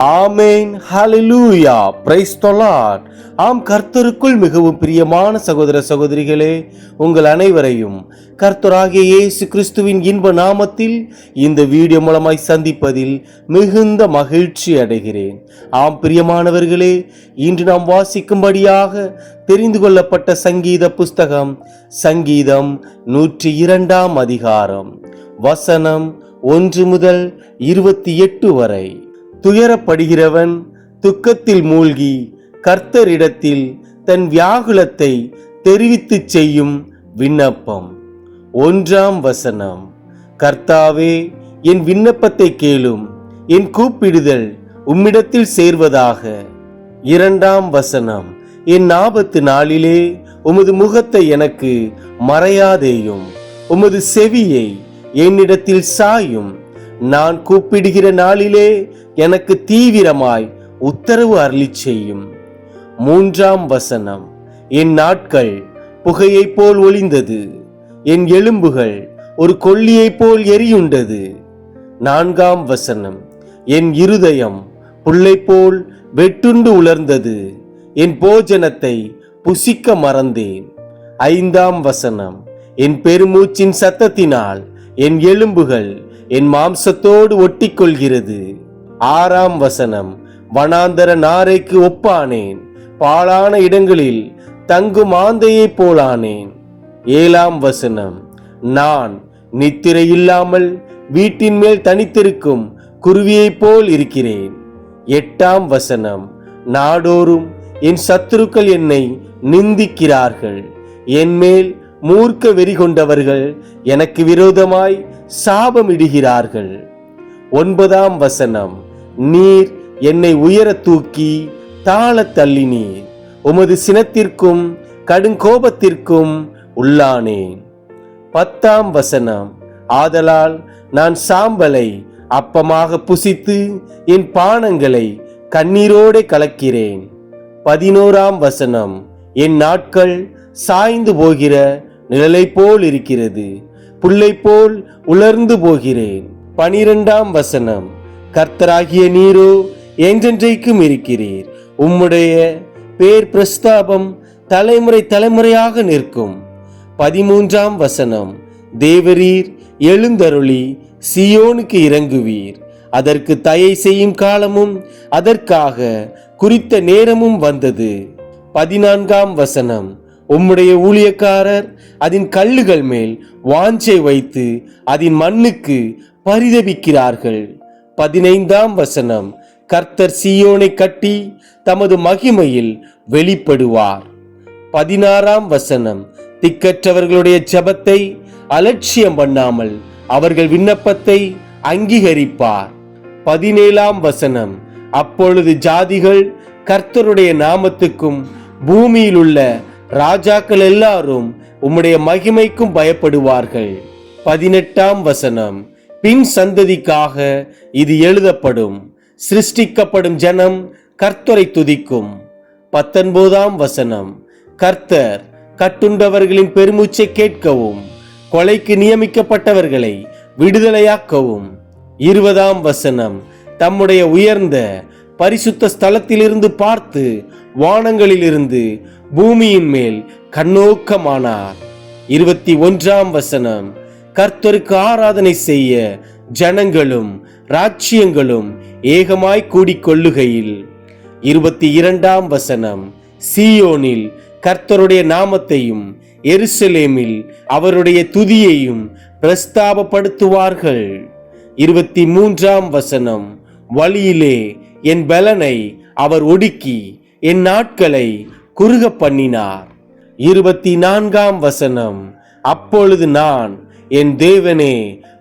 Amen. Hallelujah. Praise the Lord. ஆம், கர்த்தருக்குள் மிகவும் பிரியமான சகோதர சகோதரிகளே, உங்கள் அனைவரையும் கர்த்தராகிய இயேசு கிறிஸ்துவின் இன்ப நாமத்தில் இந்த வீடியோ மூலமாய் சந்திப்பதில் மிகுந்த மகிழ்ச்சி அடைகிறேன். ஆம் பிரியமானவர்களே, இன்று நாம் வாசிக்கும்படியாக தெரிந்து கொள்ளப்பட்ட சங்கீத புஸ்தகம் சங்கீதம் 102 அதிகாரம் வசனம் 1 முதல் 28 வரை. துயரப்படுகிறவன் துக்கத்தில் மூழ்கி கர்த்தரிடத்தில் தன் வியாகுலத்தை தெரிவித்துச் செய்யும் விண்ணப்பம். 1 வசனம். கர்த்தாவே, என் விண்ணப்பத்தை கேளும், என் கூப்பிடுதல் உம்மிடத்தில் சேர்வதாக. 2 வசனம். என் ஆபத்து நாளிலே உமது முகத்தை எனக்கு மறையாதேயும், உமது செவியை என்னிடத்தில் சாயும். நான் கூப்பிடுகிற நாளிலே எனக்கு தீவிரமாய் உத்தரவு அருளிச் செய்யும். 3 வசனம். என் நாட்கள் புகையைப் போல் ஒளிந்தது, என் எலும்புகள் ஒரு கொள்ளியைப் போல் எரியுண்டது. 4 வசனம். என் இருதயம் புல்லை போல் வெட்டுண்டு உலர்ந்தது, என் போஜனத்தை புசிக்க மறந்தேன். 5 வசனம். என் பெருமூச்சின் சத்தத்தினால் என் எலும்புகள் என் மாம்சத்தோடு ஒட்டிக்கொள்கிறது. 6 வசனம். வனாந்தர நாரைக்கு ஒப்பானேன், பாழான இடங்களில் தங்கும் ஆந்தையைப் போலானேன். 7 வசனம். நான் நித்திரை இல்லாமல் வீட்டின் மேல் தனித்திருக்கும் குருவியைப் போல் இருக்கிறேன். 8 வசனம். நாடோறும் என் சத்துருக்கள் என்னை நிந்திக்கிறார்கள், என் மேல் மூர்க்க வெறி கொண்டவர்கள் எனக்கு விரோதமாய் சாபமிடுகிறார்கள். 9 வசனம். நீர் என்னை உயர தூக்கி தாழ தள்ளினீர், உமது சினத்திற்கும் கடுங்கோபத்திற்கும் உள்ளானேன். 10 வசனம். ஆதலால் நான் சாம்பலை அப்பமாக புசித்து என் பானங்களை கண்ணீரோடு கலக்கிறேன். 11 வசனம். என் நாட்கள் சாய்ந்து போகிற நிழலை போல் இருக்கிறது, புல்லை போல் உலர்ந்து போகிறேன். 12 வசனம். கர்த்தராகிய நீரோ என்றென்றைக்கும் இருக்கிறீர், உம்முடைய பேர் பிரஸ்தாபம் தலைமுறை தலைமுறையாக நிற்கும். 13 வசனம். தேவரீர் எழுந்தருளி சியோனுக்கு இறங்குவீர், அதற்கு தயை செய்யும் காலமும் அதற்காக குறித்த நேரமும் வந்தது. 14 வசனம். உம்முடைய ஊழியக்காரர் அதன் கல்லுகள் மேல் வாஞ்சை வைத்து அதன் மண்ணுக்கு பரிதபிக்கிறார்கள். 15 வசனம். கர்த்தர் சீயோனை கட்டி தமது மகிமையில் வெளிப்படுவார். 16 வசனம். திக்கற்றவர்களுடைய ஜெபத்தை அலட்சியம் பண்ணாமல் அவர்கள் விண்ணப்பத்தை அங்கீகரிப்பார். 17 வசனம். அப்பொழுது ஜாதிகள் கர்த்தருடைய நாமத்துக்கும் பூமியில் உள்ள ராஜாக்கள் எல்லாரும் உம்முடைய மகிமைக்கும் பயப்படுவார்கள். 18 வசனம். பின் சந்ததிக்காக இது எழுதப்படும், சிருஷ்டிக்கப்படும் ஜனம் கர்த்தரை துதிக்கும். 19 வசனம். கர்த்தர் கட்டுண்டவர்களின் பெருமூச்சை கேட்கவும், கொலைக்கு நியமிக்கப்பட்டவர்களை விடுதலையாக்கவும். 20 வசனம். தம்முடைய உயர்ந்த பரிசுத்த ஸ்தலத்திலிருந்து பார்த்து வானங்களிலிருந்து பூமியின் மேல் கண்ணோக்கமானார். 21 வசனம். கர்த்தருக்கு ஆராதனை செய்ய ஜனங்களும் ராஜ்யங்களும் ஏகமாய் கூடிக்கொள்ளுகையில். 22 வசனம். சீயோனில் கர்த்தருடைய நாமத்தையும் எருசலேமில் அவருடைய துதியையும் பிரஸ்தாபப்படுத்துவார்கள். 23 வசனம். வழியிலே என் பலனை அவர் ஒடுக்கி என் நாட்களை குறுக பண்ணினார். 24 வசனம். அப்பொழுது நான், என் தேவனே,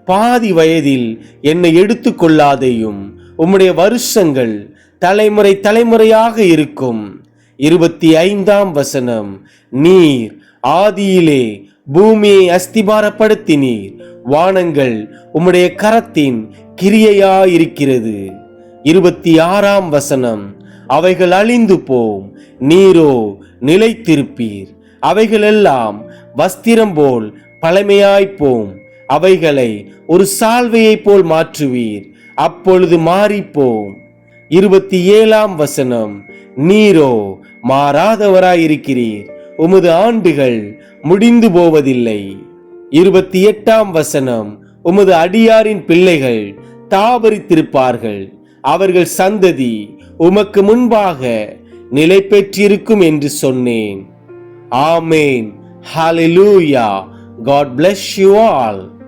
பாதி வயதில் என்னை எடுத்துக் கொள்ளாதேயும், உம்முடைய வருஷங்கள் தலைமுறை தலைமுறையாக இருக்கும். 25 வசனம். நீர் ஆதியிலே பூமியை அஸ்திபாரப்படுத்தினீர், வானங்கள் உம்முடைய கரத்தின் கிரியையாயிருக்கிறது. 26 வசனம். அவைகள் அழிந்து போம், நீரோ நிலைத்திருப்பீர், அவைகளெல்லாம் வஸ்திரம் போல் பழமையாய்ப்போம், அவைகளை ஒரு சால்வையை போல் மாற்றுவீர், அப்பொழுது மாறிப்போம். 27ஆம் வசனம், நீரோ மாறாதவராயிருக்கிறீர், உமது ஆண்டுகள் முடிந்து போவதில்லை. 28ஆம் வசனம், உமது அடியாரின் பிள்ளைகள் தாபரித்திருப்பார்கள், அவர்கள் சந்ததி உமக்கு முன்பாக நிலை பெற்றிருக்கும் என்று சொன்னேன். ஆமேன். ஹalleluya. God bless you all.